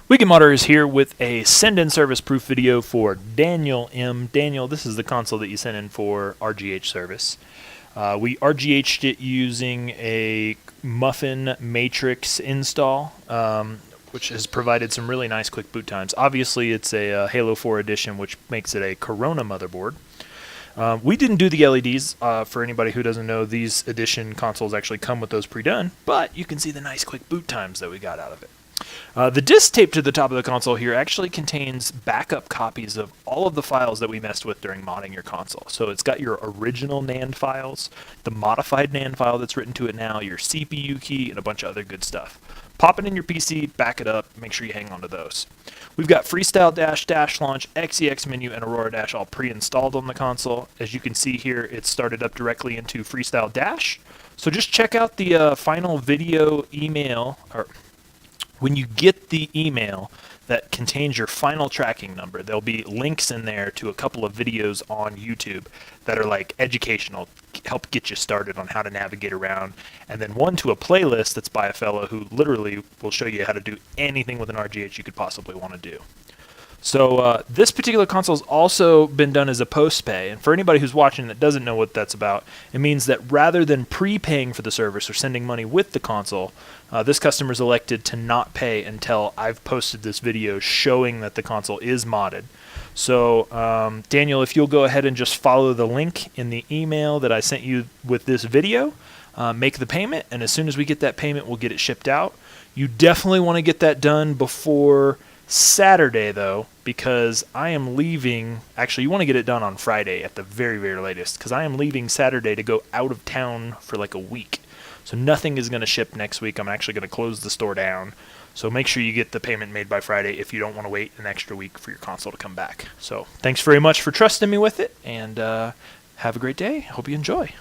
Weekend Modder is here with a send-in service proof video for Daniel M. Daniel, this is the console that you sent in for RGH service. We RGH'd it using a Muffin matrix install, which has provided some really nice quick boot times. Obviously, it's a Halo 4 edition, which makes it a Corona motherboard. We didn't do the LEDs. For anybody who doesn't know, these edition consoles actually come with those pre-done, but you can see the nice quick boot times that we got out of it. The disk taped to the top of the console here actually contains backup copies of all of the files that we messed with during modding your console. So it's got your original NAND files, the modified NAND file that's written to it now, your CPU key, and a bunch of other good stuff. Pop it in your PC, back it up, make sure you hang on to those. We've got Freestyle Dash, Dash Launch, XEX Menu, and Aurora Dash all pre-installed on the console. As you can see here, it's started up directly into Freestyle Dash. So just check out the final video email, or when you get the email that contains your final tracking number, there'll be links in there to a couple of videos on YouTube that are like educational, help get you started on how to navigate around, and then one to a playlist that's by a fellow who literally will show you how to do anything with an RGH you could possibly want to do. So this particular console has also been done as a post-pay, and for anybody who's watching that doesn't know what that's about, it means that rather than prepaying for the service or sending money with the console, this customer's elected to not pay until I've posted this video showing that the console is modded. So Daniel, if you'll go ahead and just follow the link in the email that I sent you with this video, make the payment, and as soon as we get that payment, we'll get it shipped out. You definitely want to get that done before Saturday, though, because I am leaving. Actually, you want to get it done on Friday at the very, very latest, because I am leaving Saturday to go out of town for like a week. So nothing is going to ship next week. I'm actually going to close the store down. So make sure you get the payment made by Friday if you don't want to wait an extra week for your console to come back. So thanks very much for trusting me with it, and have a great day. Hope you enjoy.